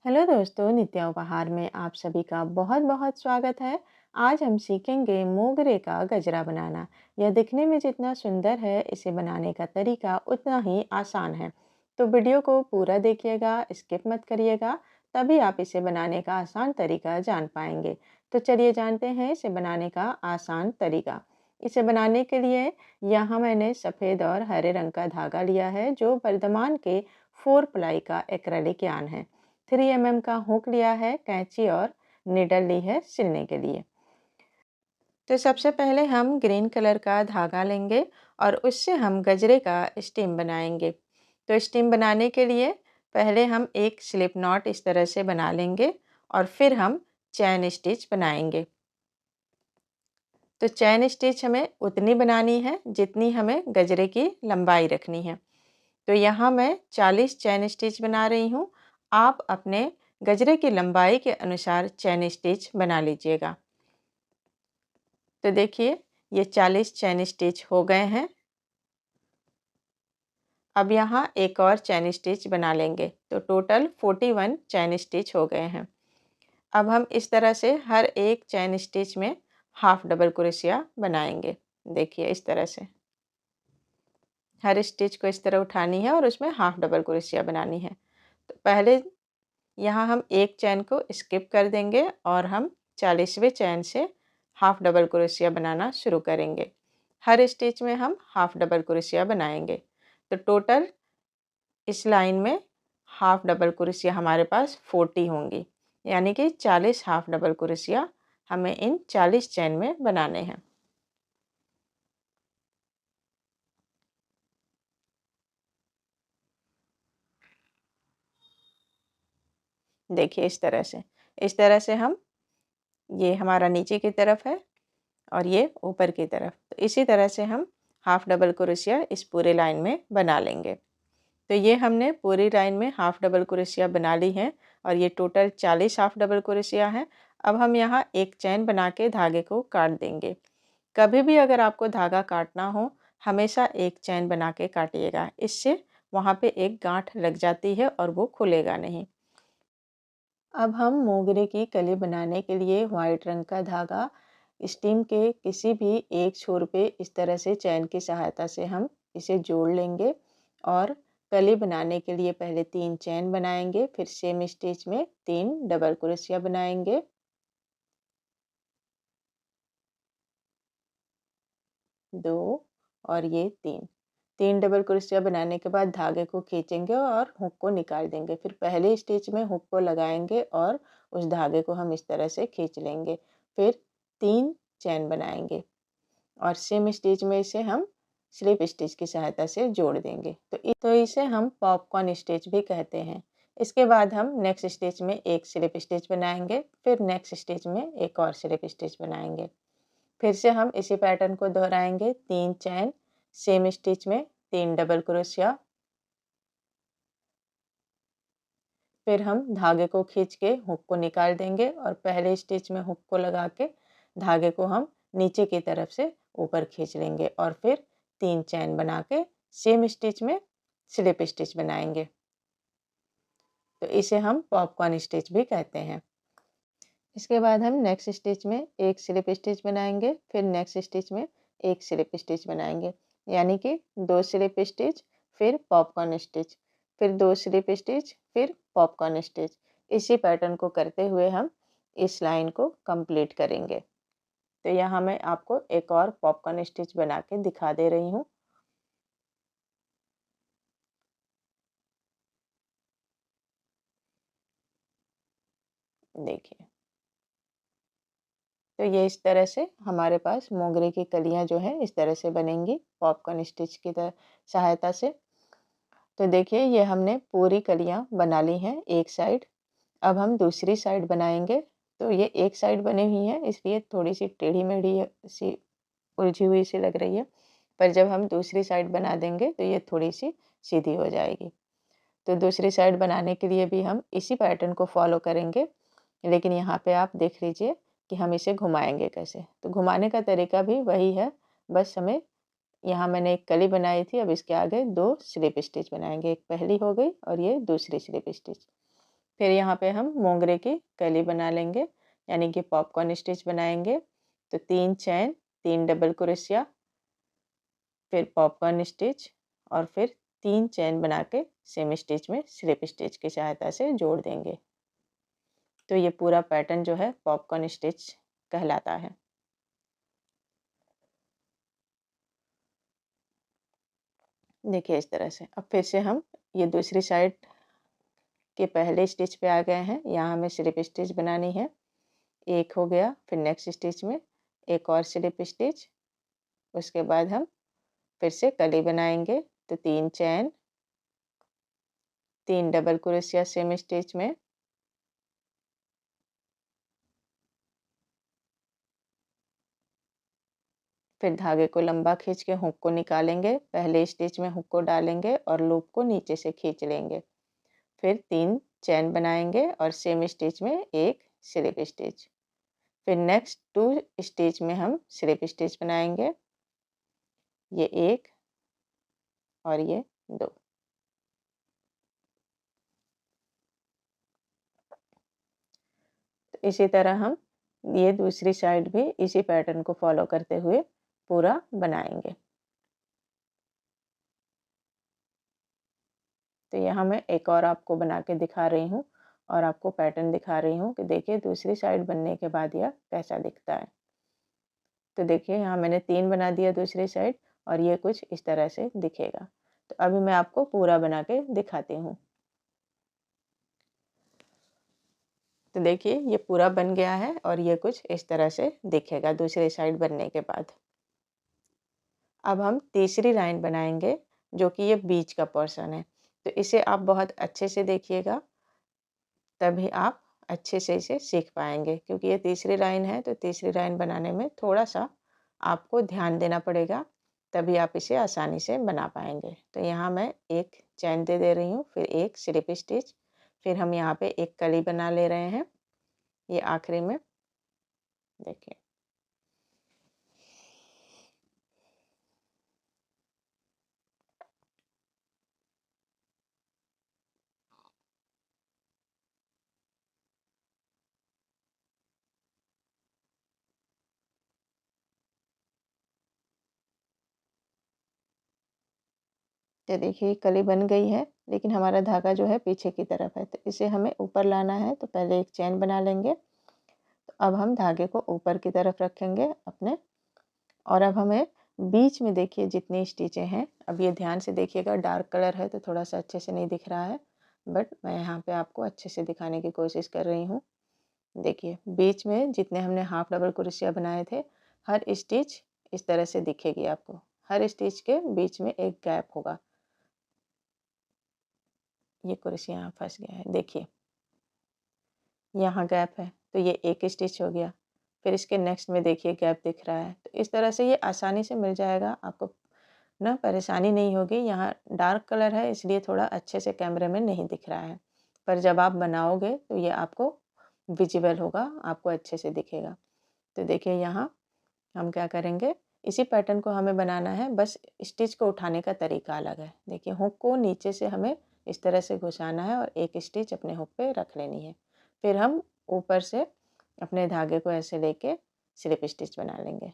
Hello दोस्तों, नित्या उपहार में आप सभी का बहुत बहुत स्वागत है। आज हम सीखेंगे मोगरे का गजरा बनाना। यह दिखने में जितना सुंदर है, इसे बनाने का तरीका उतना ही आसान है। तो वीडियो को पूरा देखिएगा, स्किप मत करिएगा, तभी आप इसे बनाने का आसान तरीका जान पाएंगे। तो चलिए जानते हैं इसे बनाने का आसान तरीका। इसे बनाने के लिए यहाँ मैंने सफ़ेद और हरे रंग का धागा लिया है, जो वर्धमान के 4 प्लाई का एक्रेलिक यार्न है। 3 का हुक लिया है, कैंची और निडल ली है सिलने के लिए। तो सबसे पहले हम ग्रीन कलर का धागा लेंगे और उससे हम गजरे का स्टीम बनाएंगे। तो स्टीम बनाने के लिए पहले हम एक स्लिप नॉट इस तरह से बना लेंगे और फिर हम चैन स्टिच बनाएंगे। तो चैन स्टिच हमें उतनी बनानी है जितनी हमें गजरे की लंबाई रखनी है। तो यहाँ मैं 40 चैन स्टिच बना रही हूँ। आप अपने गजरे की लंबाई के अनुसार चैन स्टिच बना लीजिएगा। तो देखिए, ये 40 चैन स्टिच हो गए हैं। अब यहाँ एक और चैन स्टिच बना लेंगे, तो टोटल 41 चैन स्टिच हो गए हैं। अब हम इस तरह से हर एक चैन स्टिच में हाफ डबल क्रोशिया बनाएंगे। देखिए, इस तरह से हर स्टिच को इस तरह उठानी है और उसमें हाफ डबल क्रोशिया बनानी है। तो पहले यहाँ हम एक चैन को स्किप कर देंगे और हम 40वें चैन से हाफ डबल क्रोशिया बनाना शुरू करेंगे। हर स्टिच में हम हाफ डबल क्रोशिया बनाएंगे। तो टोटल इस लाइन में हाफ डबल क्रोशिया हमारे पास 40 होंगी, यानी कि 40 हाफ डबल क्रोशिया हमें इन 40 चैन में बनाने हैं। देखिए, इस तरह से हम, ये हमारा नीचे की तरफ है और ये ऊपर की तरफ। तो इसी तरह से हम हाफ डबल क्रोशिया इस पूरे लाइन में बना लेंगे। तो ये हमने पूरी लाइन में हाफ डबल क्रोशिया बना ली है और ये टोटल 40 हाफ डबल क्रोशिया है। अब हम यहाँ एक चैन बना के धागे को काट देंगे। कभी भी अगर आपको धागा काटना हो, हमेशा एक चैन बना के काटिएगा, इससे वहाँ पे एक गांठ लग जाती है और वो खुलेगा नहीं। अब हम मोगरे की कली बनाने के लिए वाइट रंग का धागा स्टीम के किसी भी एक छोर पे इस तरह से चैन की सहायता से हम इसे जोड़ लेंगे और कली बनाने के लिए पहले 3 चैन बनाएंगे, फिर सेम स्टिच में 3 डबल क्रोशिया बनाएंगे। 2 और ये 3 डबल क्रोशिया बनाने के बाद धागे को खींचेंगे और हुक को निकाल देंगे। फिर पहले स्टिच में हुक को लगाएंगे और उस धागे को हम इस तरह से खींच लेंगे। फिर 3 चैन बनाएंगे और सेम स्टिच में इसे हम स्लिप स्टिच की सहायता से जोड़ देंगे। तो इसे हम पॉपकॉर्न स्टिच भी कहते हैं। इसके बाद हम नेक्स्ट स्टिच में एक स्लिप स्टिच बनाएंगे, फिर नेक्स्ट स्टिच में एक और स्लिप स्टिच बनाएंगे। फिर से हम इसी पैटर्न को दोहराएंगे। 3 चैन, सेम स्टिच में 3 डबल क्रोशिया, फिर हम धागे को खींच के हुक को निकाल देंगे और पहले स्टिच में हुक को लगा के धागे को हम नीचे की तरफ से ऊपर खींच लेंगे और फिर 3 चैन बना के सेम स्टिच में स्लिप स्टिच बनाएंगे। तो इसे हम पॉपकॉर्न स्टिच भी कहते हैं। इसके बाद हम नेक्स्ट स्टिच में एक स्लिप स्टिच बनाएंगे, फिर नेक्स्ट स्टिच में एक स्लिप स्टिच बनाएंगे, यानी कि 2 स्लिप स्टिच, फिर पॉपकॉर्न स्टिच, फिर 2 स्लिप स्टिच, फिर पॉपकॉर्न स्टिच। इसी पैटर्न को करते हुए हम इस लाइन को कंप्लीट करेंगे। तो यहाँ मैं आपको एक और पॉपकॉर्न स्टिच बना के दिखा दे रही हूँ। देखिए, तो ये इस तरह से हमारे पास मोगरे की कलियां जो है इस तरह से बनेंगी पॉपकॉर्न स्टिच की सहायता से। तो देखिए, ये हमने पूरी कलियां बना ली हैं एक साइड। अब हम दूसरी साइड बनाएंगे। तो ये एक साइड बनी हुई है, इसलिए थोड़ी सी टेढ़ी मेढ़ी सी उलझी हुई सी लग रही है, पर जब हम दूसरी साइड बना देंगे तो ये थोड़ी सी सीधी हो जाएगी। तो दूसरी साइड बनाने के लिए भी हम इसी पैटर्न को फॉलो करेंगे, लेकिन यहाँ पे आप देख लीजिए कि हम इसे घुमाएंगे कैसे। तो घुमाने का तरीका भी वही है, बस हमें, यहाँ मैंने एक कली बनाई थी, अब इसके आगे 2 स्लिप स्टिच बनाएंगे। एक पहली हो गई और ये दूसरी स्लिप स्टिच। फिर यहाँ पे हम मोगरे की कली बना लेंगे, यानी कि पॉपकॉर्न स्टिच बनाएंगे। तो 3 चैन, 3 डबल क्रोशिया, फिर पॉपकॉर्न स्टिच और फिर 3 चैन बना के सेम स्टिच में स्लिप स्टिच की सहायता से जोड़ देंगे। तो ये पूरा पैटर्न जो है पॉपकॉर्न स्टिच कहलाता है। देखिए इस तरह से। अब फिर से हम ये दूसरी साइड के पहले स्टिच पे आ गए हैं। यहाँ हमें स्लिप स्टिच बनानी है। एक हो गया, फिर नेक्स्ट स्टिच में एक और स्लिप स्टिच, उसके बाद हम फिर से कली बनाएंगे। तो 3 चैन, 3 डबल क्रोशिया सेम स्टिच में, फिर धागे को लंबा खींच के हुक को निकालेंगे। पहले स्टिच में हुक को डालेंगे और लूप को नीचे से खींच लेंगे। फिर 3 चैन बनाएंगे और सेम स्टिच में एक स्लिप स्टिच। फिर नेक्स्ट 2 स्टिच में हम स्लिप स्टिच बनाएंगे। ये 1 और ये 2। तो इसी तरह हम ये दूसरी साइड भी इसी पैटर्न को फॉलो करते हुए पूरा बनाएंगे। तो यहाँ मैं एक और आपको बना के दिखा रही हूँ और आपको पैटर्न दिखा रही हूँ कि देखिए दूसरी साइड बनने के बाद यह कैसा दिखता है। तो देखिए यहाँ मैंने 3 बना दिया दूसरी साइड और ये कुछ इस तरह से दिखेगा। तो अभी मैं आपको पूरा बना के दिखाती हूँ। तो देखिए ये पूरा बन गया है और ये कुछ इस तरह से दिखेगा दूसरी साइड बनने के बाद। अब हम तीसरी लाइन बनाएंगे जो कि ये बीच का पोर्शन है। तो इसे आप बहुत अच्छे से देखिएगा, तभी आप अच्छे से इसे सीख पाएंगे। क्योंकि ये तीसरी लाइन है तो तीसरी लाइन बनाने में थोड़ा सा आपको ध्यान देना पड़ेगा, तभी आप इसे आसानी से बना पाएंगे। तो यहाँ मैं एक चैन दे रही हूँ, फिर एक स्लिप स्टिच, फिर हम यहाँ पे एक कली बना ले रहे हैं ये आखिरी में। देखिए तो देखिए कली बन गई है, लेकिन हमारा धागा जो है पीछे की तरफ है। तो इसे हमें ऊपर लाना है। तो पहले एक चैन बना लेंगे। तो अब हम धागे को ऊपर की तरफ रखेंगे अपने, और अब हमें बीच में देखिए जितनी स्टिचें हैं, अब ये ध्यान से देखिएगा, डार्क कलर है तो थोड़ा सा अच्छे से नहीं दिख रहा है, बट मैं यहाँ पे आपको अच्छे से दिखाने की कोशिश कर रही हूँ। देखिए बीच में जितने हमने हाफ डबल क्रोशिया बनाए थे, हर स्टिच इस तरह से दिखेगी आपको। हर स्टिच के बीच में एक गैप होगा। ये क्रोशिया यहाँ फंस गया है, देखिए यहाँ गैप है, तो ये एक स्टिच हो गया। फिर इसके नेक्स्ट में देखिए गैप दिख रहा है। तो इस तरह से ये आसानी से मिल जाएगा आपको, ना परेशानी नहीं होगी। यहाँ डार्क कलर है इसलिए थोड़ा अच्छे से कैमरे में नहीं दिख रहा है, पर जब आप बनाओगे तो ये आपको विजिबल होगा, आपको अच्छे से दिखेगा। तो देखिए यहाँ हम क्या करेंगे, इसी पैटर्न को हमें बनाना है, बस स्टिच को उठाने का तरीका अलग है। देखिए हुक को नीचे से हमें इस तरह से घुसाना है और एक स्टिच अपने हुक पे रख लेनी है। फिर हम ऊपर से अपने धागे को ऐसे लेके स्लिप स्टिच बना लेंगे।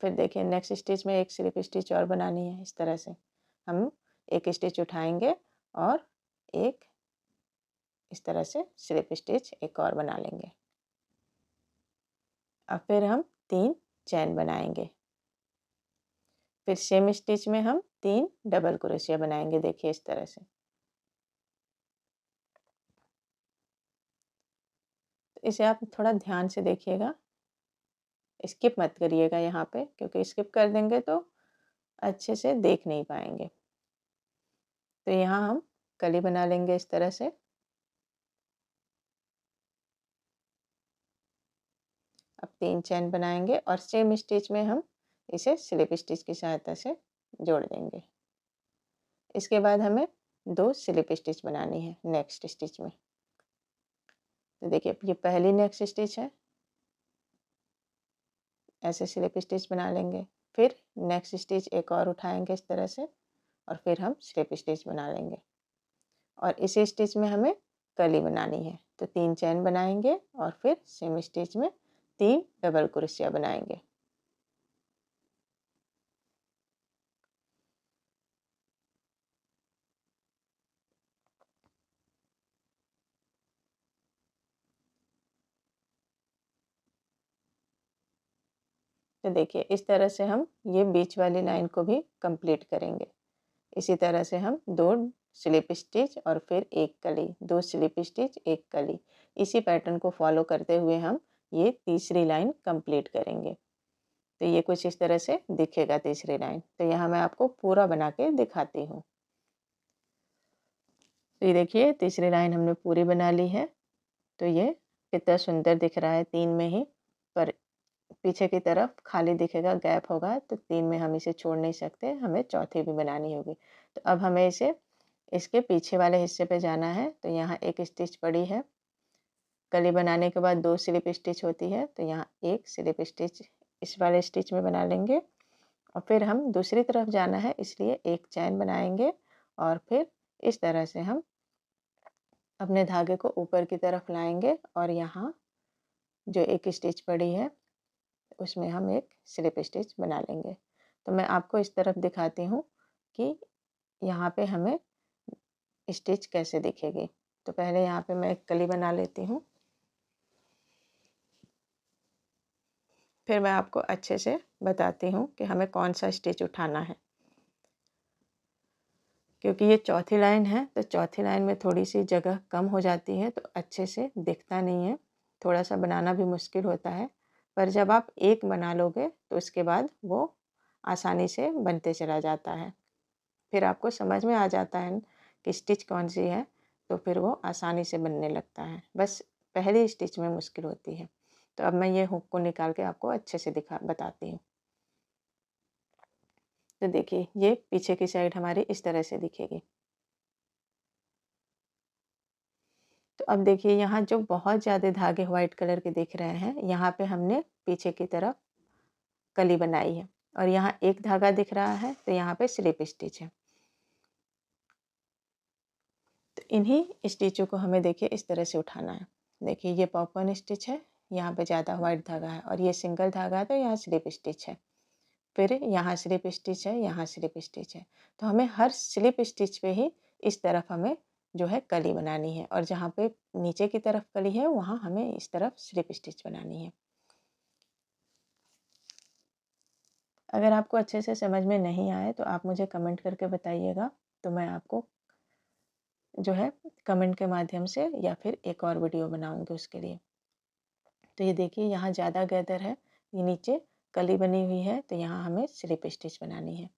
फिर देखिए नेक्स्ट स्टिच में एक स्लिप स्टिच और बनानी है। इस तरह से हम एक स्टिच उठाएंगे और एक इस तरह से स्लिप स्टिच एक और बना लेंगे। अब फिर हम 3 चैन बनाएंगे। फिर सेम स्टिच में हम 3 डबल क्रोशिया बनाएंगे। देखिए इस तरह से। तो इसे आप थोड़ा ध्यान से देखिएगा, स्किप मत करिएगा यहाँ पे, क्योंकि स्किप कर देंगे तो अच्छे से देख नहीं पाएंगे। तो यहाँ हम कली बना लेंगे इस तरह से। अब 3 चैन बनाएंगे और सेम स्टिच में हम इसे स्लिप स्टिच की सहायता से जोड़ देंगे। इसके बाद हमें 2 स्लिप स्टिच बनानी है नेक्स्ट स्टिच में। तो देखिए ये पहली नेक्स्ट स्टिच है, ऐसे स्लिप स्टिच बना लेंगे। फिर नेक्स्ट स्टिच एक और उठाएंगे इस तरह से, और फिर हम स्लिप स्टिच बना लेंगे। और इसी स्टिच में हमें कली बनानी है। तो 3 चैन बनाएंगे और फिर सेम स्टिच में 3 डबल क्रोशिया बनाएंगे। तो देखिए इस तरह से हम ये बीच वाली लाइन को भी कंप्लीट करेंगे। इसी तरह से हम 2 स्लिप स्टिच और फिर 1 कली, 2 स्लिप स्टिच 1 कली, इसी पैटर्न को फॉलो करते हुए हम ये तीसरी लाइन कंप्लीट करेंगे। तो ये कुछ इस तरह से दिखेगा तीसरी लाइन। तो यहाँ मैं आपको पूरा बना के दिखाती हूँ। तो ये देखिए तीसरी लाइन हमने पूरी बना ली है। तो ये कितना सुंदर दिख रहा है 3 में ही, पर पीछे की तरफ खाली दिखेगा, गैप होगा, तो 3 में हम इसे छोड़ नहीं सकते, हमें चौथी भी बनानी होगी। तो अब हमें इसे इसके पीछे वाले हिस्से पे जाना है। तो यहाँ एक स्टिच पड़ी है, कली बनाने के बाद 2 स्लिप स्टिच होती है, तो यहाँ 1 स्लिप स्टिच इस वाले स्टिच में बना लेंगे और फिर हम दूसरी तरफ जाना है, इसलिए 1 चैन बनाएंगे और फिर इस तरह से हम अपने धागे को ऊपर की तरफ लाएंगे और यहाँ जो एक स्टिच पड़ी है उसमें हम एक स्लिप स्टिच बना लेंगे। तो मैं आपको इस तरफ दिखाती हूँ कि यहाँ पे हमें स्टिच कैसे दिखेगी। तो पहले यहाँ पे मैं एक कली बना लेती हूँ, फिर मैं आपको अच्छे से बताती हूँ कि हमें कौन सा स्टिच उठाना है। क्योंकि ये चौथी लाइन है, तो चौथी लाइन में थोड़ी सी जगह कम हो जाती है, तो अच्छे से दिखता नहीं है, थोड़ा सा बनाना भी मुश्किल होता है। पर जब आप एक बना लोगे तो उसके बाद वो आसानी से बनते चला जाता है। फिर आपको समझ में आ जाता है कि स्टिच कौन सी है, तो फिर वो आसानी से बनने लगता है। बस पहली स्टिच में मुश्किल होती है। तो अब मैं ये हुक को निकाल के आपको अच्छे से बताती हूँ। तो देखिए ये पीछे की साइड हमारी इस तरह से दिखेगी। तो अब देखिए यहाँ जो बहुत ज़्यादा धागे वाइट कलर के दिख रहे हैं, यहाँ पे हमने पीछे की तरफ कली बनाई है और यहाँ एक धागा दिख रहा है, तो यहाँ पे स्लिप स्टिच है। तो इन्हीं स्टिचों को हमें देखिए इस तरह से उठाना है। देखिए ये पॉपकॉर्न स्टिच है, यहाँ पे ज़्यादा वाइट धागा है और ये सिंगल धागा है, तो यहाँ स्लिप स्टिच है। फिर यहाँ स्लिप स्टिच है, यहाँ स्लिप स्टिच है। तो हमें हर स्लिप स्टिच पे ही इस तरफ हमें जो है कली बनानी है और जहाँ पे नीचे की तरफ कली है वहाँ हमें इस तरफ स्लिप स्टिच बनानी है। अगर आपको अच्छे से समझ में नहीं आए तो आप मुझे कमेंट करके बताइएगा, तो मैं आपको जो है कमेंट के माध्यम से या फिर एक और वीडियो बनाऊंगी उसके लिए। तो ये देखिए यहाँ ज़्यादा गैदर है, ये नीचे कली बनी हुई है, तो यहाँ हमें स्लिप स्टिच बनानी है।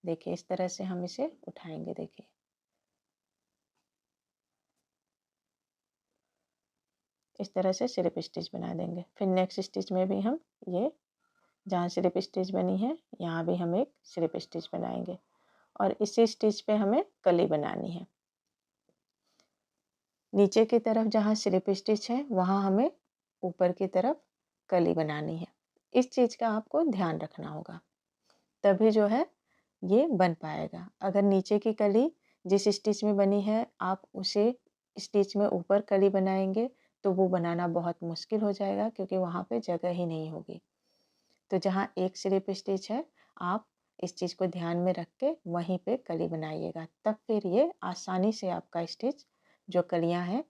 देखिए इस तरह से हम इसे उठाएंगे। देखिए इस तरह से स्लिप स्टिच बना देंगे। फिर नेक्स्ट स्टिच में भी हम ये जहाँ स्लिप स्टिच बनी है यहाँ भी हम एक स्लिप स्टिच बनाएंगे और इसी स्टिच पे हमें कली बनानी है। नीचे की तरफ जहाँ स्लिप स्टिच है वहाँ हमें ऊपर की तरफ कली बनानी है। इस चीज़ का आपको ध्यान रखना होगा, तभी जो है ये बन पाएगा। अगर नीचे की कली जिस स्टिच में बनी है आप उसे स्टिच में ऊपर कली बनाएंगे तो वो बनाना बहुत मुश्किल हो जाएगा, क्योंकि वहाँ पे जगह ही नहीं होगी। तो जहाँ एक स्लिप स्टिच है आप इस चीज़ को ध्यान में रख के वहीं पे कली बनाइएगा, तब फिर ये आसानी से आपका स्टिच जो कलियाँ हैं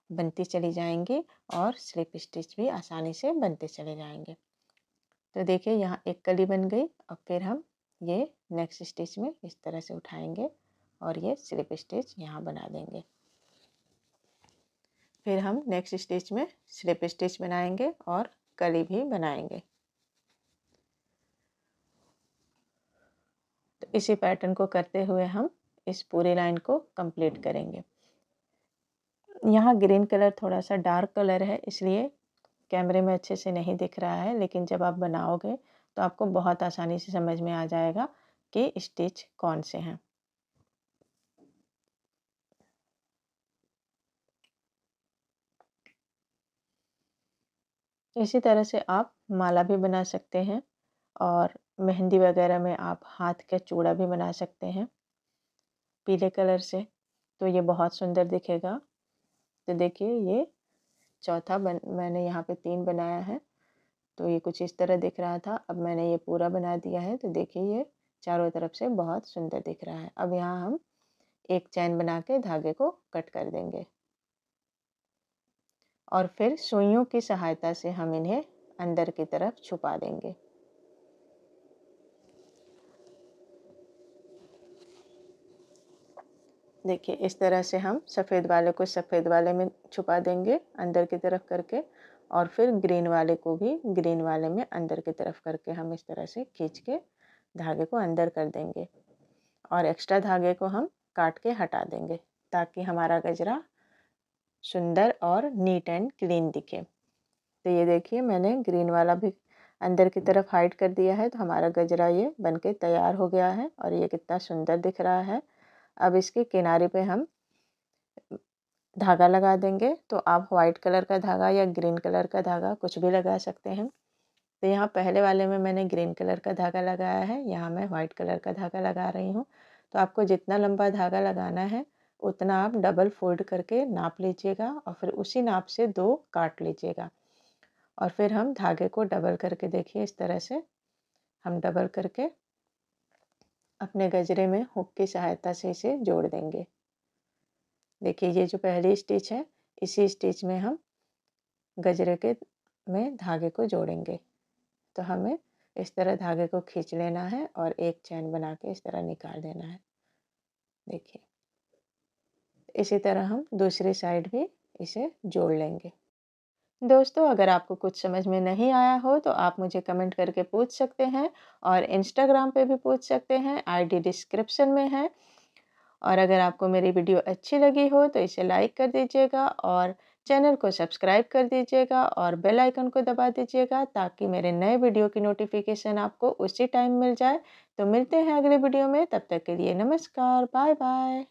बनती चली जाएंगी और स्लिप स्टिच भी आसानी से बनते चले जाएंगे। तो देखिए यहाँ एक कली बन गई। अब फिर हम ये नेक्स्ट स्टिच में इस तरह से उठाएंगे और ये स्लिप स्टिच यहाँ बना देंगे। फिर हम नेक्स्ट स्टिच में स्लिप स्टिच बनाएंगे और कली भी बनाएंगे। तो इसी पैटर्न को करते हुए हम इस पूरी लाइन को कंप्लीट करेंगे। यहाँ ग्रीन कलर थोड़ा सा डार्क कलर है, इसलिए कैमरे में अच्छे से नहीं दिख रहा है, लेकिन जब आप बनाओगे तो आपको बहुत आसानी से समझ में आ जाएगा कि स्टिच कौन से हैं। इसी तरह से आप माला भी बना सकते हैं और मेहंदी वगैरह में आप हाथ का चूड़ा भी बना सकते हैं पीले कलर से, तो ये बहुत सुंदर दिखेगा। तो देखिए ये चौथा मैंने यहाँ पे 3 बनाया है, तो ये कुछ इस तरह दिख रहा था। अब मैंने ये पूरा बना दिया है, तो देखिए ये चारों तरफ से बहुत सुंदर दिख रहा है। अब यहाँ हम एक चैन बना के धागे को कट कर देंगे और फिर सुइयों की सहायता से हम इन्हें अंदर की तरफ छुपा देंगे। देखिए इस तरह से हम सफ़ेद वाले को सफ़ेद वाले में छुपा देंगे अंदर की तरफ करके, और फिर ग्रीन वाले को भी ग्रीन वाले में अंदर की तरफ करके हम इस तरह से खींच के धागे को अंदर कर देंगे और एक्स्ट्रा धागे को हम काट के हटा देंगे ताकि हमारा गजरा सुंदर और नीट एंड क्लीन दिखे। तो ये देखिए मैंने ग्रीन वाला भी अंदर की तरफ हाइड कर दिया है, तो हमारा गजरा ये बनके तैयार हो गया है और ये कितना सुंदर दिख रहा है। अब इसके किनारे पे हम धागा लगा देंगे, तो आप वाइट कलर का धागा या ग्रीन कलर का धागा कुछ भी लगा सकते हैं। तो यहाँ पहले वाले में मैंने ग्रीन कलर का धागा लगाया है, यहाँ मैं वाइट कलर का धागा लगा रही हूँ। तो आपको जितना लंबा धागा लगाना है उतना आप डबल फोल्ड करके नाप लीजिएगा और फिर उसी नाप से 2 काट लीजिएगा और फिर हम धागे को डबल करके देखिए इस तरह से हम डबल करके अपने गजरे में हुक की सहायता से इसे जोड़ देंगे। देखिए ये जो पहली स्टिच है, इसी स्टिच में हम गजरे के में धागे को जोड़ेंगे। तो हमें इस तरह धागे को खींच लेना है और एक चैन बना के इस तरह निकाल देना है। देखिए इसी तरह हम दूसरी साइड भी इसे जोड़ लेंगे। दोस्तों अगर आपको कुछ समझ में नहीं आया हो तो आप मुझे कमेंट करके पूछ सकते हैं और इंस्टाग्राम पे भी पूछ सकते हैं, आईडी डिस्क्रिप्शन में है। और अगर आपको मेरी वीडियो अच्छी लगी हो तो इसे लाइक कर दीजिएगा और चैनल को सब्सक्राइब कर दीजिएगा और बेल आइकन को दबा दीजिएगा ताकि मेरे नए वीडियो की नोटिफिकेशन आपको उसी टाइम मिल जाए। तो मिलते हैं अगले वीडियो में, तब तक के लिए नमस्कार, बाय बाय।